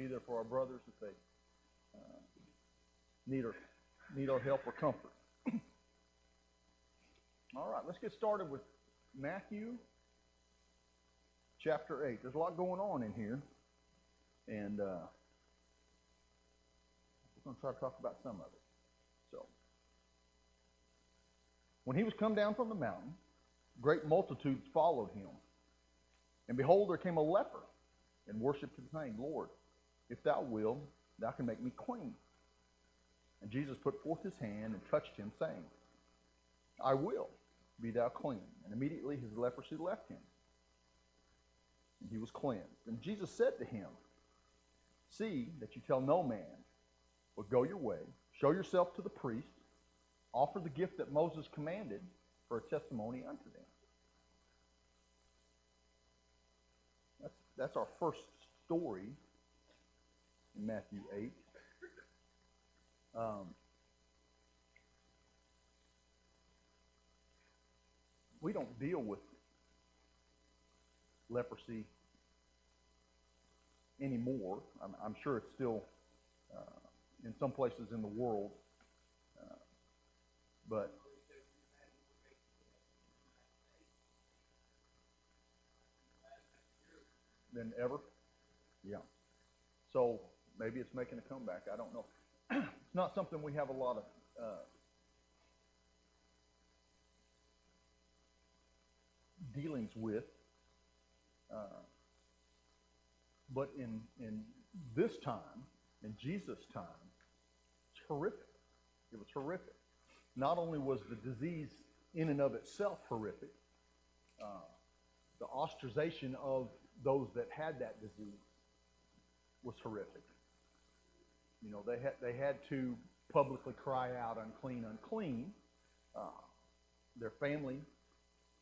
be there for our brothers if they need our help or comfort. All right, let's get started with Matthew chapter 8. There's a lot going on in here, and we're going to try to talk about some of it. So, when he was come down from the mountain, great multitudes followed him. And behold, there came a leper and worshipped him, saying, Lord, if thou wilt, thou can make me clean. And Jesus put forth his hand and touched him, saying, I will, be thou clean. And immediately his leprosy left him, and he was cleansed. And Jesus said to him, see that you tell no man, but go your way, show yourself to the priest, offer the gift that Moses commanded for a testimony unto them. That's our first story in Matthew 8. We don't deal with leprosy anymore. I'm sure it's still in some places in the world, but than ever. Yeah. So maybe it's making a comeback. I don't know. It's not something we have a lot of dealings with. But in this time, in Jesus' time, it's horrific. It was horrific. Not only was the disease in and of itself horrific, the ostracization of those that had that disease was horrific. You know, they had to publicly cry out, unclean, unclean. Their family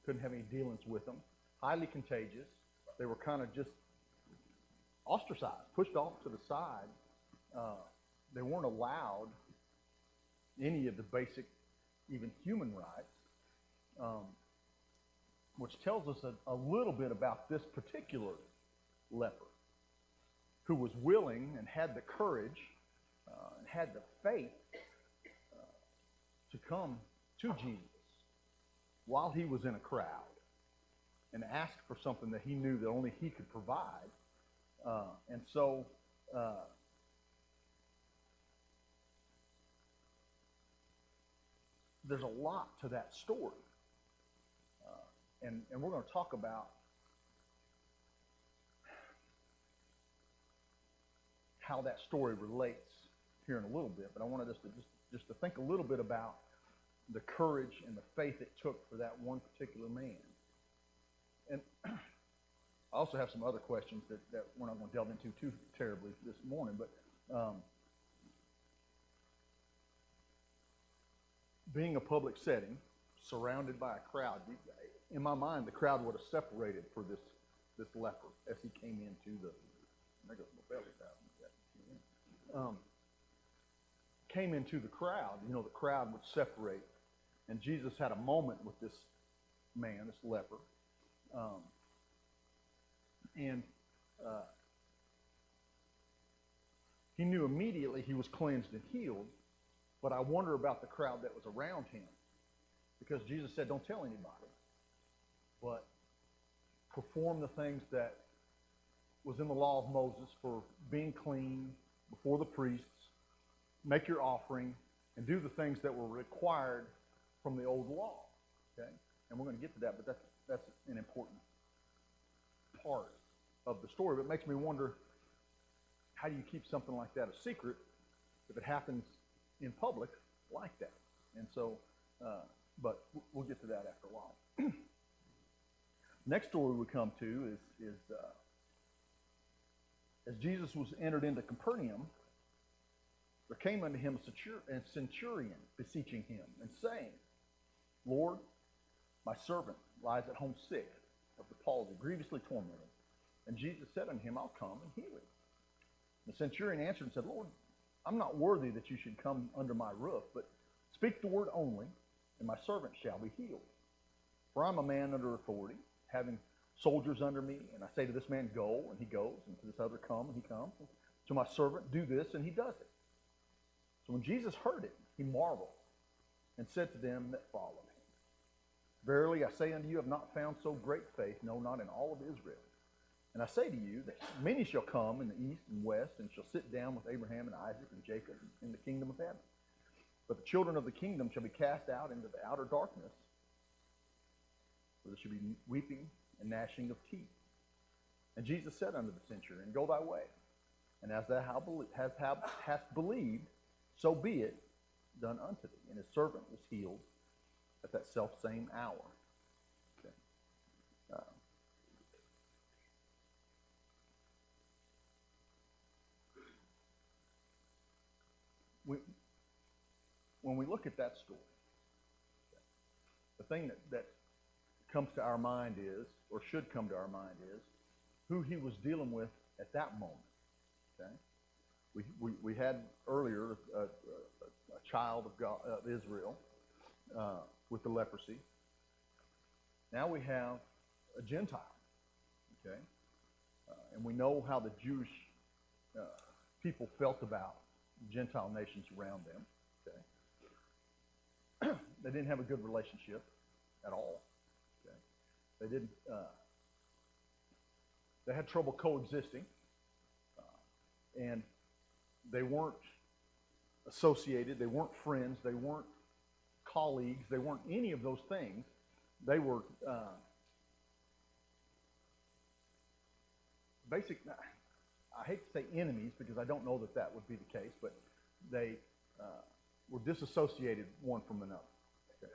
couldn't have any dealings with them. Highly contagious. They were kind of just ostracized, pushed off to the side. They weren't allowed any of the basic, even human rights, which tells us a little bit about this particular leper who was willing and had the courage and had the faith to come to Jesus while he was in a crowd and ask for something that he knew that only he could provide. And so there's a lot to that story. And we're going to talk about how that story relates here in a little bit. But I wanted us to just to think a little bit about the courage and the faith it took for that one particular man. And I also have some other questions that we're not going to delve into too terribly this morning. But being a public setting, surrounded by a crowd, in my mind, the crowd would have separated for this leper as he came into the. There goes my belly out. Came into the crowd. You know, the crowd would separate, and Jesus had a moment with this man, this leper, and he knew immediately he was cleansed and healed. But I wonder about the crowd that was around him, because Jesus said, "Don't tell anybody, but perform the things that was in the law of Moses for being clean before the priests, make your offering, and do the things that were required from the old law." Okay, and we're going to get to that, but that's an important part of the story. But it makes me wonder, how do you keep something like that a secret if it happens in public like that? And so, but we'll get to that after a while. Next story we come to is as Jesus was entered into Capernaum, there came unto him a centurion beseeching him and saying, Lord, my servant lies at home sick of the palsy, grievously tormented. And Jesus said unto him, I'll come and heal him. The centurion answered and said, Lord, I'm not worthy that you should come under my roof, but speak the word only, and my servant shall be healed. For I'm a man under authority, having soldiers under me, and I say to this man, go, and he goes, and to this other, come, and he comes, and to my servant, do this, and he does it. So when Jesus heard it, he marveled and said to them that followed him, Verily I say unto you, I have not found so great faith, no, not in all of Israel. And I say to you that many shall come in the east and west and shall sit down with Abraham and Isaac and Jacob in the kingdom of heaven. But the children of the kingdom shall be cast out into the outer darkness, where there shall be weeping and gnashing of teeth. And Jesus said unto the centurion, Go thy way, and as thou hast believed, so be it done unto thee. And his servant was healed at that selfsame hour. Okay. When we look at that story, the thing that comes to our mind is, or should come to our mind is, who he was dealing with at that moment. Okay, we had earlier a child of God, of Israel, with the leprosy. Now we have a Gentile. Okay, and we know how the Jewish people felt about Gentile nations around them. Okay, they didn't have a good relationship at all. Okay, they didn't. They had trouble coexisting, and they weren't associated. They weren't friends. They weren't colleagues. They weren't any of those things. They were basic. I hate to say enemies because I don't know that would be the case, but they were disassociated one from another. Okay.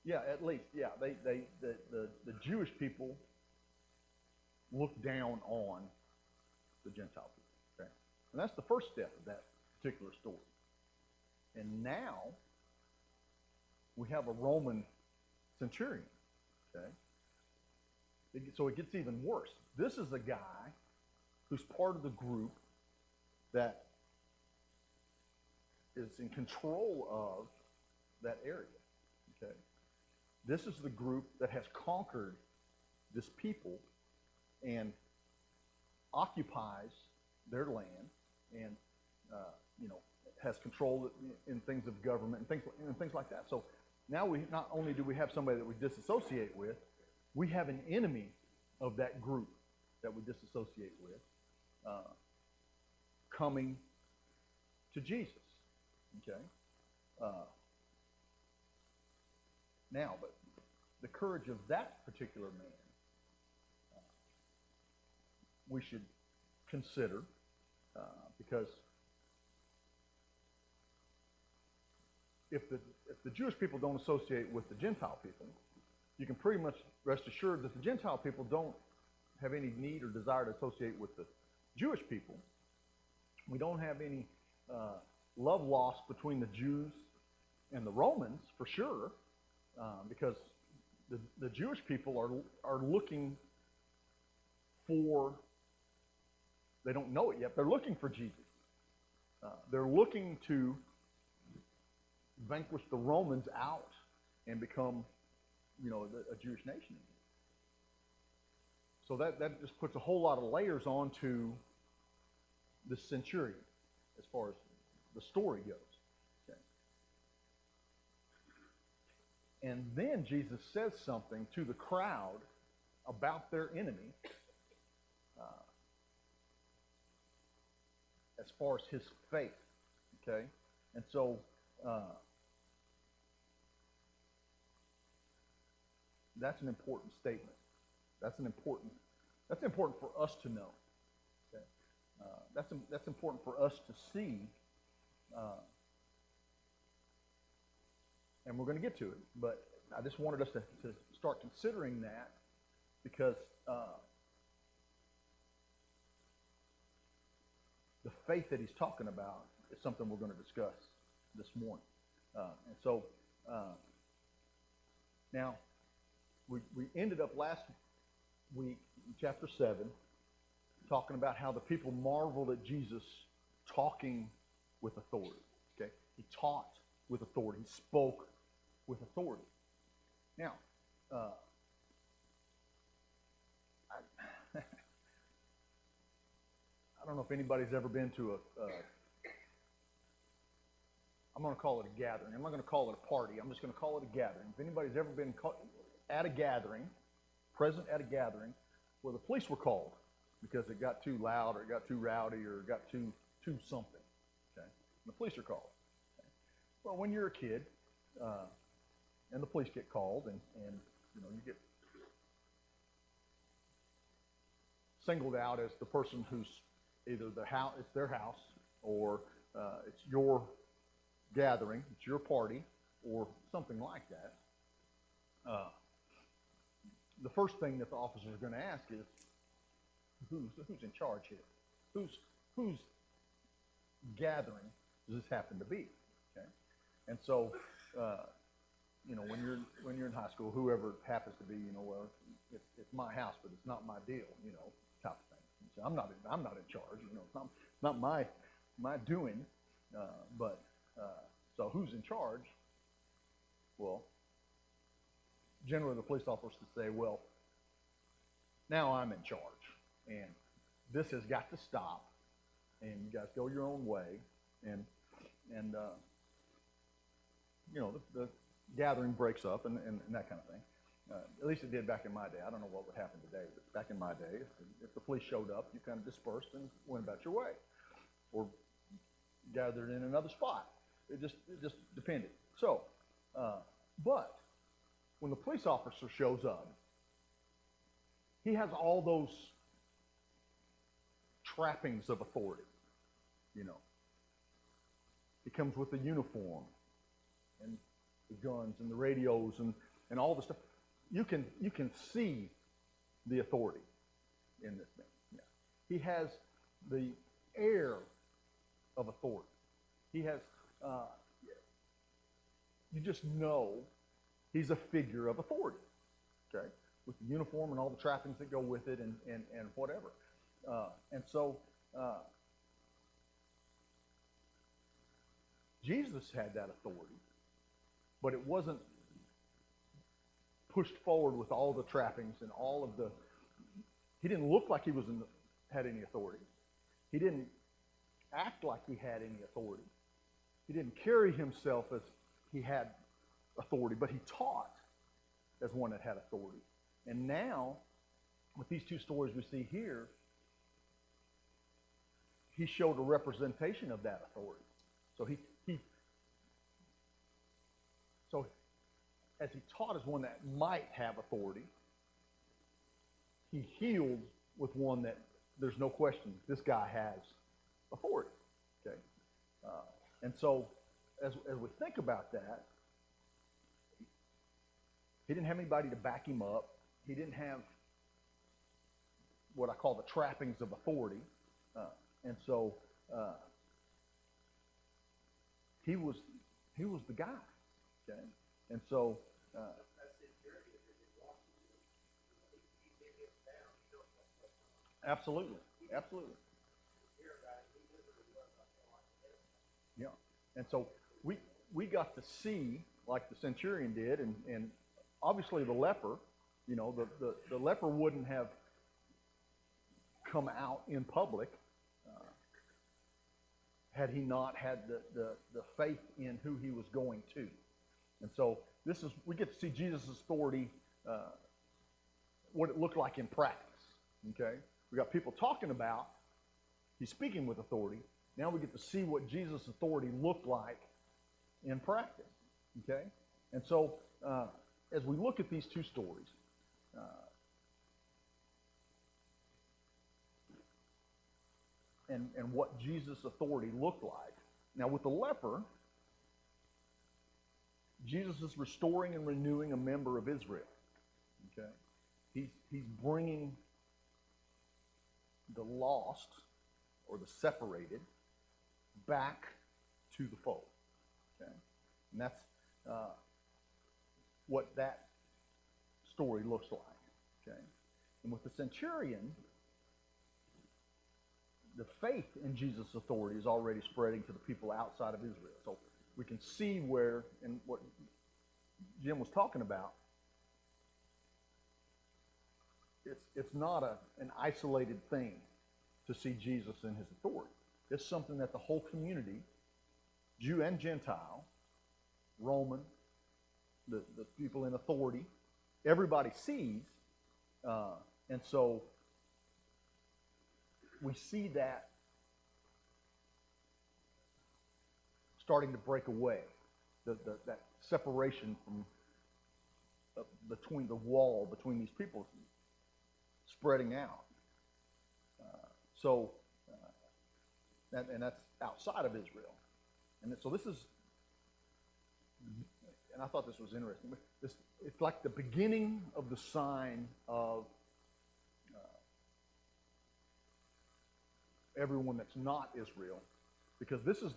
Yeah, at least. Yeah, the Jewish people looked down on the Gentile people. Okay, and that's the first step of that particular story. And now we have a Roman centurion. Okay, so it gets even worse. This is a guy who's part of the group that is in control of that area. Okay, this is the group that has conquered this people and occupies their land, and has control in things of government and things like that. So now we not only do we have somebody that we disassociate with, we have an enemy of that group that we disassociate with coming to Jesus. Okay. Now, but the courage of that particular man, we should consider, because if the Jewish people don't associate with the Gentile people, you can pretty much rest assured that the Gentile people don't have any need or desire to associate with the Jewish people. We don't have any love lost between the Jews and the Romans, for sure, because the Jewish people are looking for, they don't know it yet, they're looking for Jesus. They're looking to vanquish the Romans out and become, a Jewish nation again. So that just puts a whole lot of layers onto the centurion as far as the story goes. Okay. And then Jesus says something to the crowd about their enemy as far as his faith. Okay? And so that's an important statement. That's important for us to know. Okay? That's important for us to see, and we're going to get to it. But I just wanted us to start considering that, because the faith that he's talking about is something we're going to discuss this morning. And so now we ended up last week in chapter 7 talking about how the people marveled at Jesus talking with authority. Okay, he taught with authority. He spoke with authority. Now, I don't know if anybody's ever been to I'm going to call it a gathering. I'm not going to call it a party. I'm just going to call it a gathering. If anybody's ever been at a gathering, present at a gathering, where the police were called because it got too loud or it got too rowdy or it got too something, okay? And the police are called. Okay? Well, when you're a kid and the police get called and you know, you get singled out as the person who's either it's their house or it's your gathering, it's your party, or something like that. The first thing that the officers are going to ask is, who's in charge here? Whose gathering does this happen to be? Okay, and so you know, when you're in high school, whoever it happens to be, you know, well, it's my house, but it's not my deal, you know, type of thing. So I'm not in charge, you know, it's not my doing, but so who's in charge? Well, generally the police officers say, well, now I'm in charge, and this has got to stop, and you guys go your own way, and you know, the gathering breaks up and that kind of thing. At least it did back in my day. I don't know what would happen today, but back in my day, if the police showed up, you kind of dispersed and went about your way, or gathered in another spot. It just depended. So, but when the police officer shows up, he has all those trappings of authority. You know, he comes with the uniform and the guns and the radios and all the stuff. You can see the authority in this man. Yeah. He has the air of authority. He has, you just know he's a figure of authority, okay, with the uniform and all the trappings that go with it and whatever. And so Jesus had that authority, but it wasn't pushed forward with all the trappings and all of the, he didn't look like he had any authority. He didn't act like he had any authority. He didn't carry himself as he had authority, but he taught as one that had authority. And now, with these two stories we see here, he showed a representation of that authority. So as he taught as one that might have authority, he healed with one that there's no question this guy has authority. Okay, and so as we think about that, he didn't have anybody to back him up. He didn't have what I call the trappings of authority, and so he was the guy. Okay, and so. Absolutely. Yeah. And so we got to see, like the centurion did, and obviously the leper, you know, the leper wouldn't have come out in public had he not had the faith in who he was going to. And so we get to see Jesus' authority, what it looked like in practice. Okay? We got people talking about he's speaking with authority. Now we get to see what Jesus' authority looked like in practice. Okay? And so as we look at these two stories, and what Jesus' authority looked like. Now with the leper, Jesus is restoring and renewing a member of Israel. Okay? He's bringing the lost or the separated back to the fold. Okay? And that's what that story looks like. Okay? And with the centurion, the faith in Jesus' authority is already spreading to the people outside of Israel. So we can see where, and what Jim was talking about, it's not an isolated thing. to see Jesus in his authority. It's something that the whole community, Jew and Gentile, Roman, the people in authority, everybody sees. And so we see that starting to break away, that separation from between the wall between these people spreading out. And that's outside of Israel. And so this is, and I thought this was interesting. It's like the beginning of the sign of everyone that's not Israel, because this is,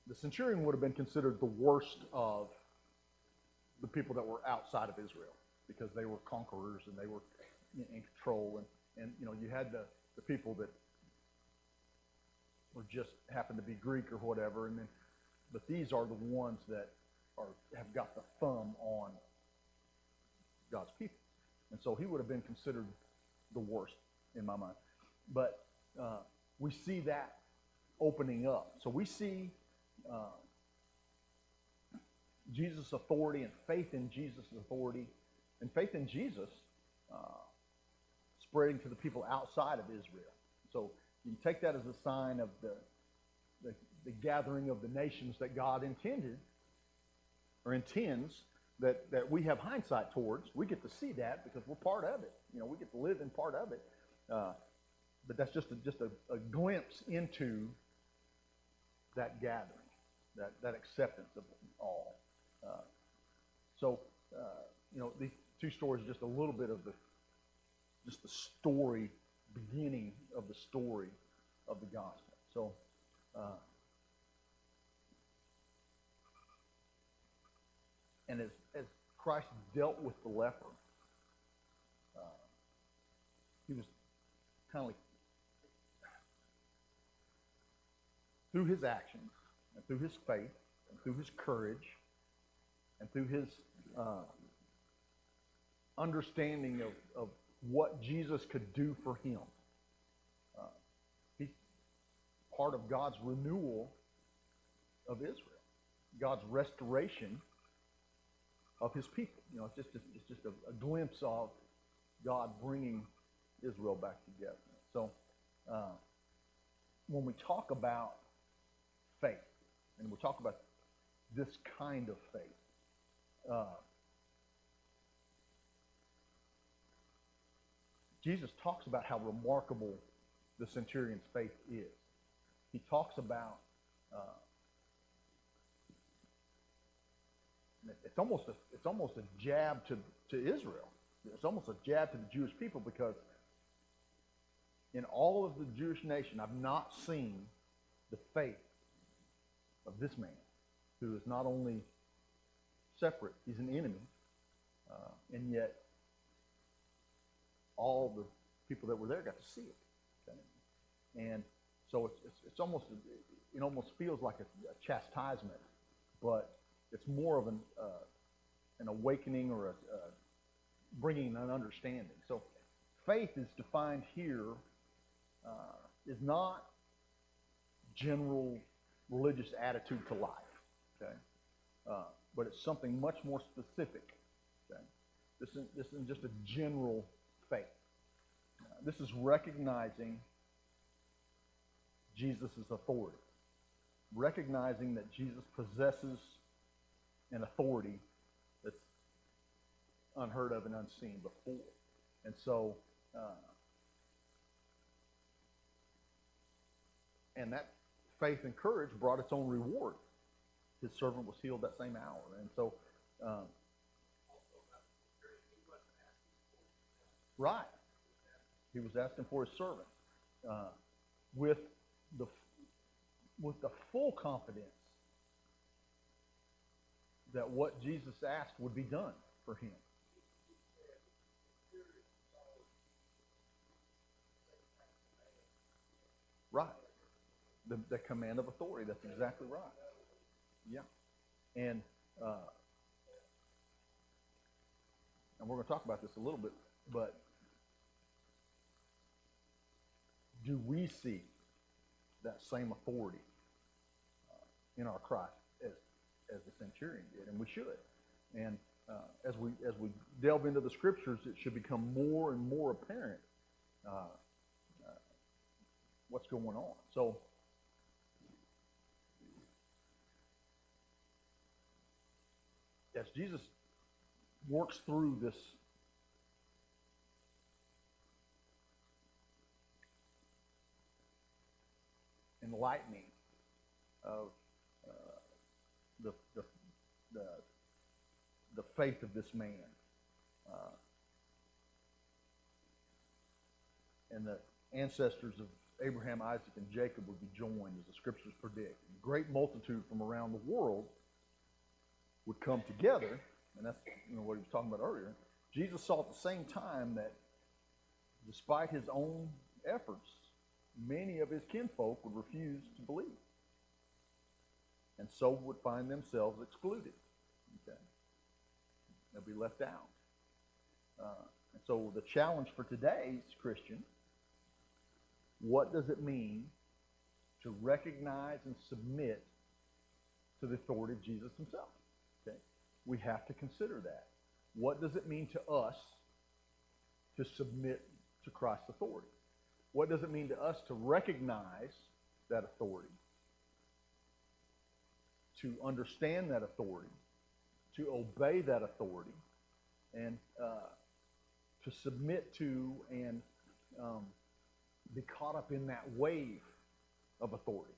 the centurion would have been considered the worst of the people that were outside of Israel, because they were conquerors and they were in control, and you had the people that were just happened to be Greek or whatever, but these are the ones that have got the thumb on God's people, and so he would have been considered the worst in my mind. But we see that opening up. So we see Jesus' authority and faith in Jesus' authority and faith in Jesus spreading to the people outside of Israel. So you can take that as a sign of the gathering of the nations that God intended or intends that we have hindsight towards. We get to see that because we're part of it. We get to live in part of it. But that's just a glimpse into that gathering, that acceptance of all. These two stories are just a little bit of the story, beginning of the story of the gospel. So, and as Christ dealt with the leper, he was kind of like, through his actions and through his faith and through his courage and through his understanding of what Jesus could do for him. He's part of God's renewal of Israel, God's restoration of his people. It's just a glimpse of God bringing Israel back together. So when we talk about faith, and we talk about this kind of faith, Jesus talks about how remarkable the centurion's faith is. He talks about it's almost a jab to Israel. It's almost a jab to the Jewish people, because in all of the Jewish nation, I've not seen the faith of this man, who is not only separate, he's an enemy, and yet all the people that were there got to see it. Okay? And so it almost feels like a chastisement, but it's more of an awakening or a bringing an understanding. So faith is defined here is not general religious attitude to life, okay? But it's something much more specific. Okay? This isn't just a general faith. This is recognizing Jesus' authority, recognizing that Jesus possesses an authority that's unheard of and unseen before. And so, and that faith and courage brought its own reward. His servant was healed that same hour. And so, right. He was asking for his servant with the full confidence that what Jesus asked would be done for him. Right. The command of authority. That's exactly right. Yeah. And we're going to talk about this a little bit, but do we see that same authority in our Christ as the centurion did? And we should. And as we delve into the scriptures, it should become more and more apparent what's going on. So, as Jesus works through this enlightening of the faith of this man, and the ancestors of Abraham, Isaac, and Jacob would be joined, as the scriptures predict. A great multitude from around the world would come together, and that's what he was talking about earlier. Jesus saw at the same time that despite his own efforts, many of his kinfolk would refuse to believe, and so would find themselves excluded. Okay. They'll be left out. And so the challenge for today's Christian, what does it mean to recognize and submit to the authority of Jesus himself? Okay. We have to consider that. What does it mean to us to submit to Christ's authority? What does it mean to us to recognize that authority, to understand that authority, to obey that authority, and to submit to and be caught up in that wave of authority?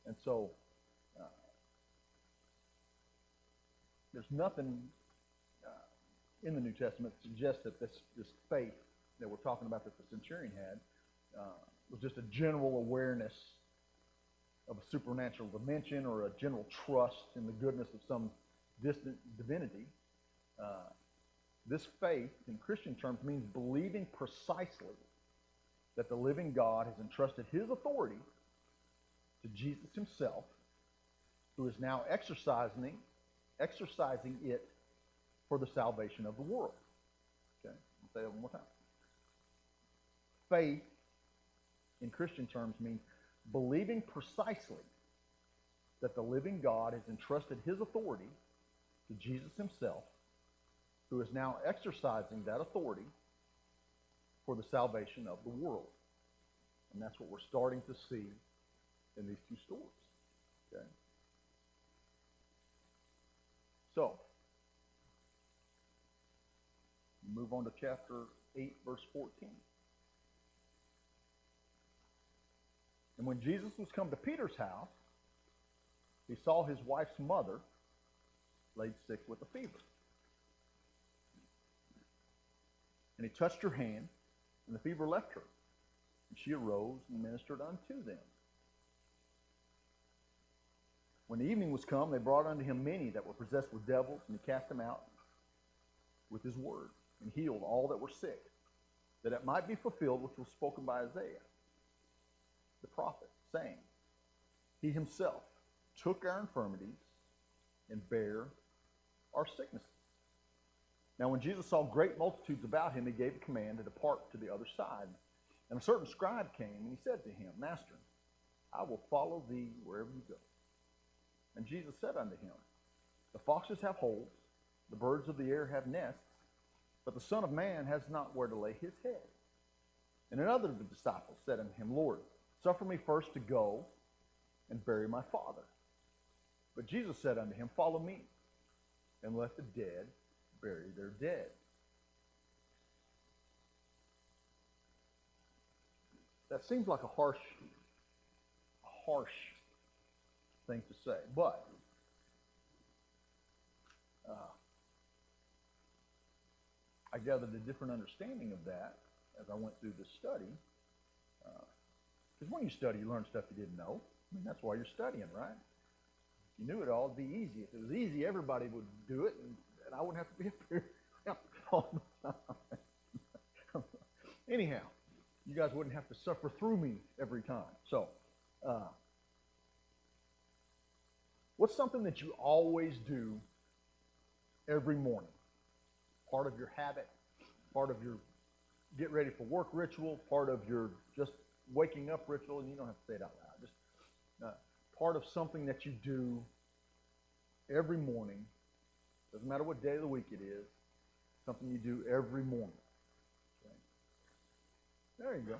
And so there's nothing in the New Testament that suggests that this faith that we're talking about that the centurion had was just a general awareness of a supernatural dimension or a general trust in the goodness of some distant divinity. This faith, in Christian terms, means believing precisely that the living God has entrusted his authority to Jesus himself, who is now exercising it for the salvation of the world. Okay, I'll say that one more time. Faith, in Christian terms, means believing precisely that the living God has entrusted his authority to Jesus himself, who is now exercising that authority for the salvation of the world. And that's what we're starting to see in these two stories. Okay? So, move on to chapter 8, verse 14. And when Jesus was come to Peter's house, he saw his wife's mother laid sick with a fever. And he touched her hand, and the fever left her. And she arose and ministered unto them. When the evening was come, they brought unto him many that were possessed with devils, and he cast them out with his word, and healed all that were sick, that it might be fulfilled which was spoken by Isaiah the prophet, saying, he himself took our infirmities and bare our sicknesses. Now when Jesus saw great multitudes about him, he gave a command to depart to the other side. And a certain scribe came, and he said to him, Master, I will follow thee wherever you go. And Jesus said unto him, the foxes have holes, the birds of the air have nests, but the Son of Man has not where to lay his head. And another of the disciples said unto him, Lord, suffer me first to go and bury my father. But Jesus said unto him, follow me, and let the dead bury their dead. That seems like a harsh thing to say, but I gathered a different understanding of that as I went through this study. Because when you study, you learn stuff you didn't know. I mean, that's why you're studying, right? If you knew it all, it'd be easy. If it was easy, everybody would do it, and I wouldn't have to be up here all the time. Anyhow, you guys wouldn't have to suffer through me every time. So, what's something that you always do every morning? Part of your habit, part of your get ready for work ritual, part of your just waking up ritual, and you don't have to say it out loud. Just part of something that you do every morning. Doesn't matter what day of the week it is. Something you do every morning. Okay. There you go.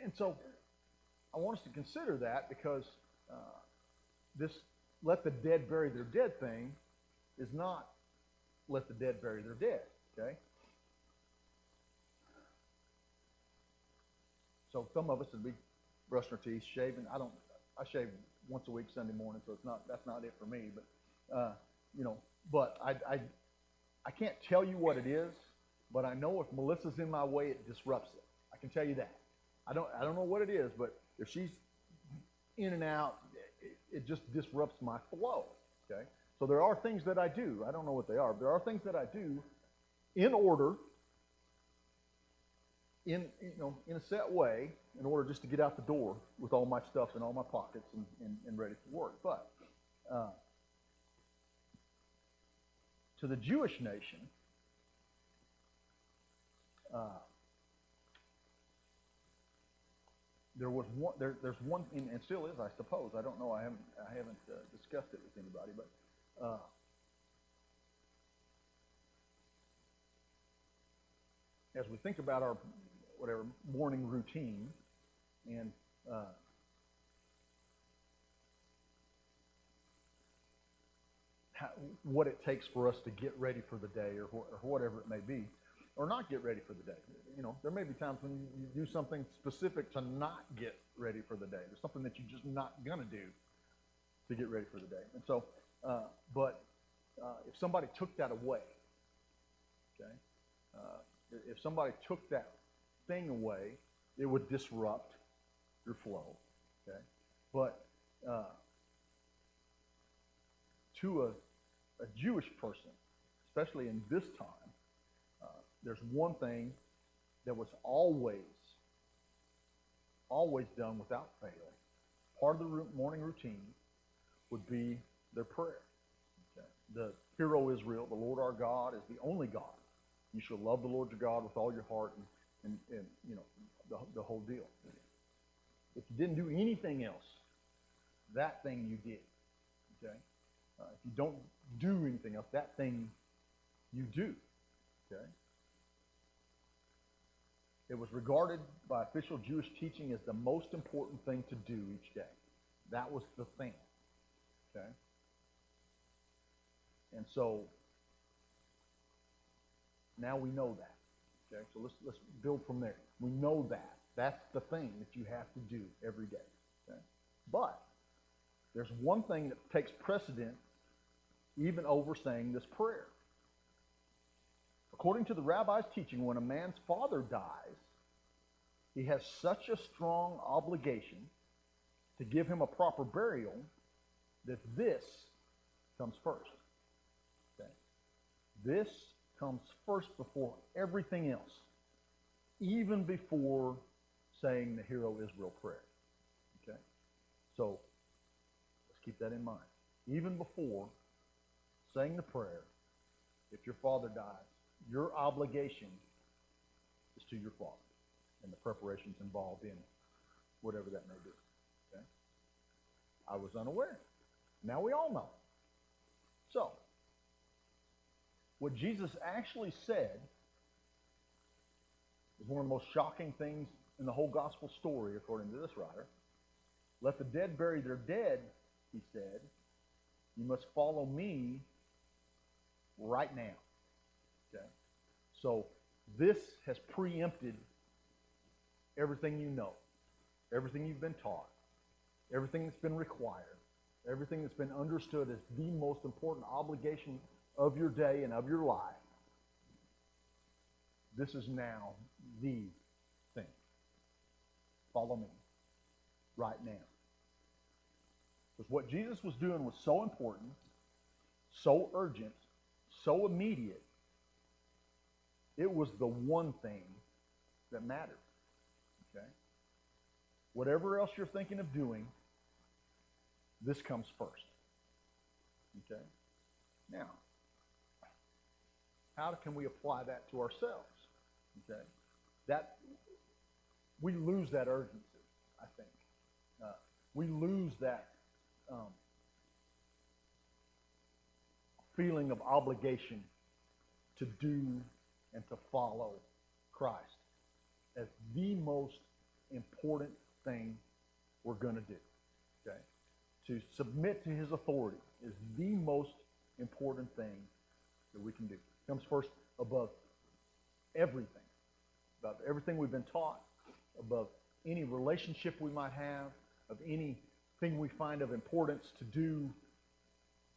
And so I want us to consider that because this let the dead bury their dead thing is not let the dead bury their dead. Okay. So some of us would be brushing our teeth, shaving. I shave once a week Sunday morning, so that's not it for me. But but I can't tell you what it is, but I know if Melissa's in my way, it disrupts it. I can tell you that. I don't know what it is, but if she's in and out, it just disrupts my flow. Okay. So there are things that I do. I don't know what they are, but there are things that I do in order, in a set way, in order just to get out the door with all my stuff in all my pockets and ready for work. But to the Jewish nation, there's one, and still is, I suppose. I don't know. I haven't discussed it with anybody, but as we think about our morning routine and what it takes for us to get ready for the day or whatever it may be, or not get ready for the day. There may be times when you do something specific to not get ready for the day. There's something that you're just not going to do to get ready for the day. And so, if somebody took that away, okay, if somebody took that thing away, it would disrupt your flow, okay? But to a Jewish person, especially in this time, there's one thing that was always done without fail. Part of the morning routine would be their prayer. Okay? The Hero Israel, the Lord our God, is the only God. You shall love the Lord your God with all your heart and the whole deal. If you didn't do anything else, that thing you did. Okay? If you don't do anything else, that thing you do. Okay? It was regarded by official Jewish teaching as the most important thing to do each day. That was the thing. Okay? And so now we know that. Okay? So let's build from there. We know that. That's the thing that you have to do every day. Okay? But there's one thing that takes precedence even over saying this prayer. According to the rabbi's teaching, when a man's father dies, he has such a strong obligation to give him a proper burial that this comes first. Okay? This comes first before everything else, even before saying the Hero Israel prayer. Okay? So let's keep that in mind. Even before saying the prayer, if your father dies, your obligation is to your father and the preparations involved in whatever that may be. Okay? I was unaware. Now we all know. So, what Jesus actually said is one of the most shocking things in the whole gospel story, according to this writer. Let the dead bury their dead, he said. You must follow me right now. Okay? So this has preempted everything you know, everything you've been taught, everything that's been required, everything that's been understood as the most important obligation of your day and of your life. This is now the thing. Follow me right now. Because what Jesus was doing was so important, so urgent, so immediate, it was the one thing that mattered. Okay? Whatever else you're thinking of doing, this comes first. Okay? Now, how can we apply that to ourselves? Okay? That we lose that urgency, I think. We lose that feeling of obligation to do and to follow Christ as the most important thing we're going to do. Okay? To submit to his authority is the most important thing that we can do. It comes first above everything, above everything we've been taught, above any relationship we might have, of anything we find of importance to do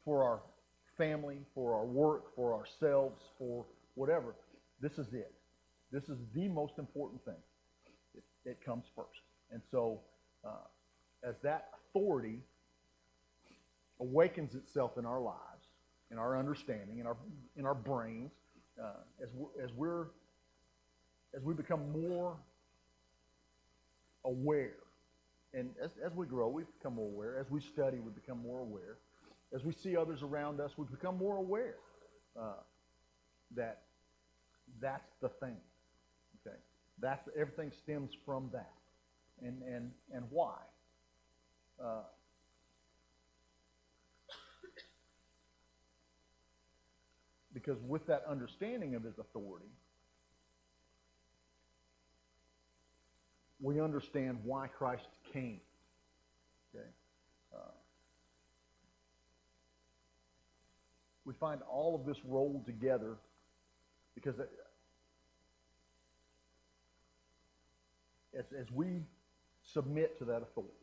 for our family, for our work, for ourselves, for whatever. This is it. This is the most important thing. It comes first. And so as that authority awakens itself in our lives, in our understanding, in our brains, as we become more aware, and as we grow, we become more aware. As we study, we become more aware. As we see others around us, we become more aware that that's the thing. Okay, everything stems from that, and why? Because with that understanding of his authority, we understand why Christ came. Okay, we find all of this rolled together because as we submit to that authority,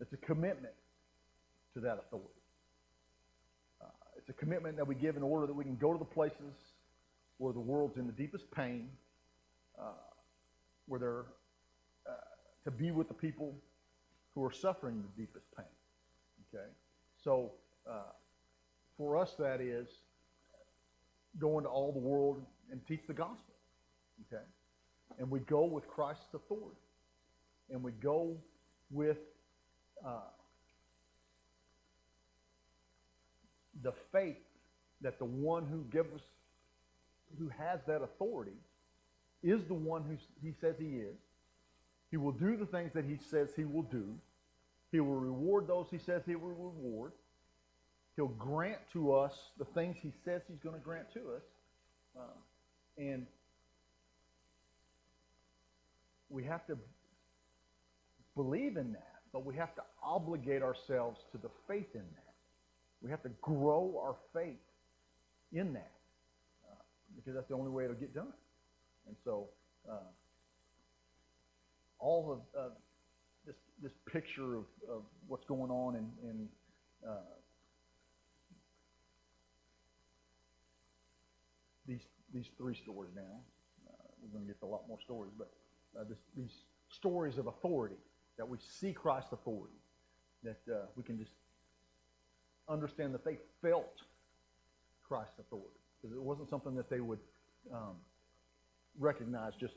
it's a commitment to that authority. It's a commitment that we give in order that we can go to the places where the world's in the deepest pain, where they're to be with the people who are suffering the deepest pain. Okay, so for us that is going to all the world and teach the gospel. Okay, and we go with Christ's authority, and we go with the faith that the one who has that authority is the one who he says he is. He will do the things that he says he will do. He will reward those he says he will reward. He'll grant to us the things he says he's going to grant to us. And we have to believe in that, but we have to obligate ourselves to the faith in that. We have to grow our faith in that because that's the only way it'll get done. And so all of this picture of what's going on in these three stories now. We're going to get to a lot more stories, but these stories of authority, that we see Christ's authority, that we can just understand that they felt Christ's authority, because it wasn't something that they would recognize just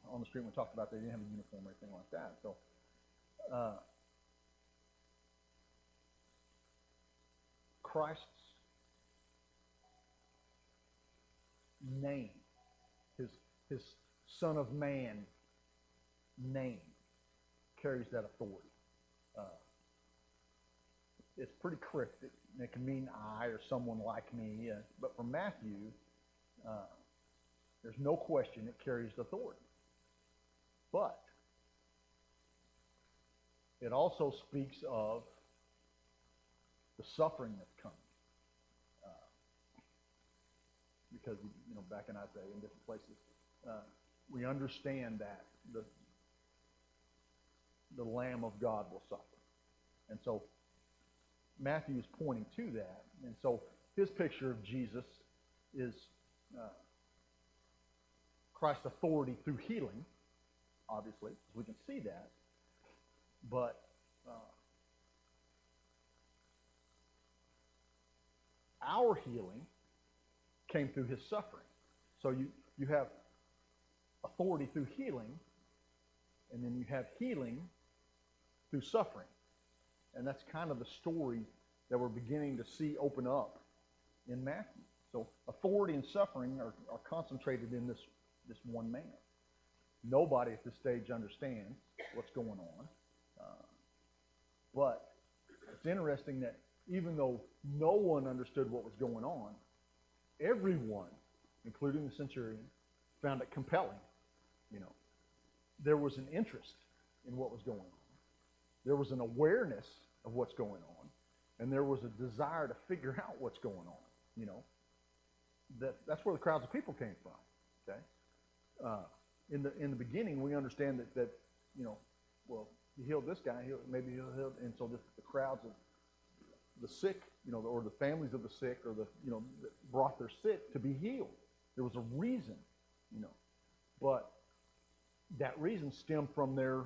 on the street. When we talked about they didn't have a uniform or anything like that. So Christ's name, his Son of Man name, carries that authority. It's pretty cryptic. It can mean I or someone like me. But for Matthew, there's no question it carries authority. But it also speaks of the suffering that's coming. Because, back in Isaiah and different places, we understand that the Lamb of God will suffer. And so Matthew is pointing to that. And so his picture of Jesus is Christ's authority through healing, obviously, because we can see that. But our healing came through his suffering. So you have authority through healing, and then you have healing through suffering. And that's kind of the story that we're beginning to see open up in Matthew. So authority and suffering are concentrated in this one man. Nobody at this stage understands what's going on. But it's interesting that even though no one understood what was going on, everyone, including the centurion, found it compelling. You know, there was an interest in what was going on. There was an awareness of what's going on, and there was a desire to figure out what's going on. You know, that's where the crowds of people came from. Okay, in the beginning, we understand that you know, well, he healed this guy, maybe he'll heal, and so the crowds of the sick, you know, or the families of the sick, or the that brought their sick to be healed. There was a reason, you know, but that reason stemmed from their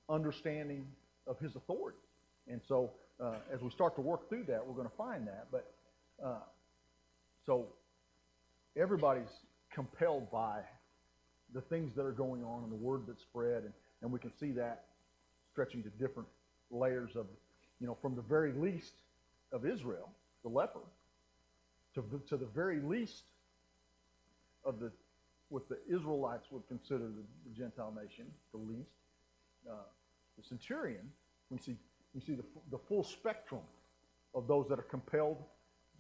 understanding of his authority. And so as we start to work through that, we're going to find that. But so everybody's compelled by the things that are going on and the word that's spread, and we can see that stretching to different layers of, you know, from the very least of Israel, the leper, to the very least of what the Israelites would consider the Gentile nation, the least. The centurion, we see the full spectrum of those that are compelled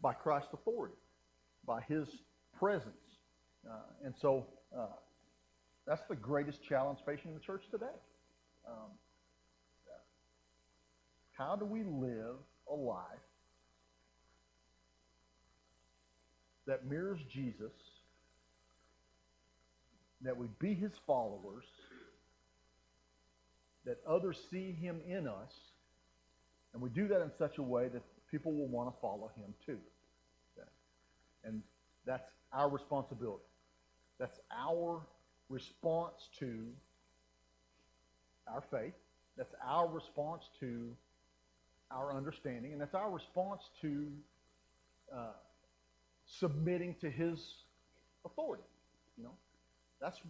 by Christ's authority, by his presence. And so that's the greatest challenge facing the church today. How do we live a life that mirrors Jesus, that we be his followers, that others see him in us, and we do that in such a way that people will want to follow him too. Okay? And that's our responsibility. That's our response to our faith. That's our response to our understanding, and that's our response to submitting to his authority. You know, that's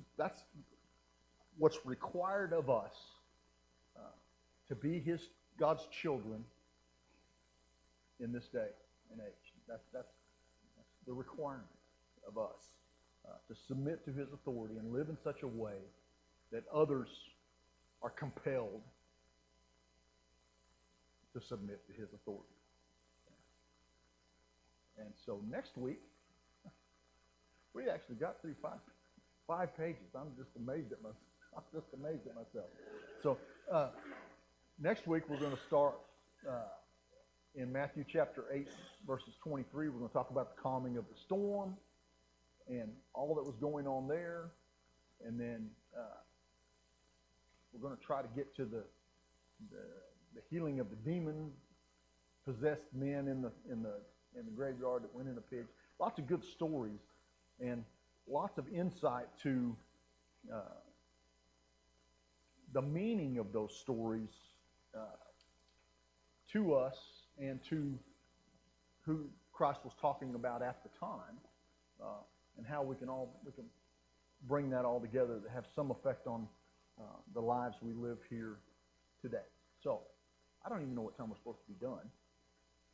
what's required of us to be God's children in this day and age. That's the requirement of us to submit to his authority and live in such a way that others are compelled to submit to his authority. And so next week, we actually got through five pages. I'm just amazed at myself. So next week we're going to start in Matthew chapter 8, verses 23. We're going to talk about the calming of the storm and all that was going on there. And then we're going to try to get to the healing of the demon-possessed men in the graveyard that went into pigs. Lots of good stories and lots of insight to the meaning of those stories to us and to who Christ was talking about at the time, and how we can bring that all together to have some effect on the lives we live here today. So I don't even know what time we're supposed to be done,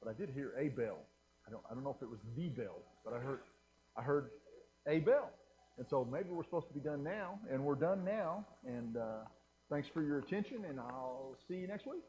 but I did hear a bell. I don't know if it was the bell, but I heard a bell. And so maybe we're supposed to be done now, and we're done now. And thanks for your attention, and I'll see you next week.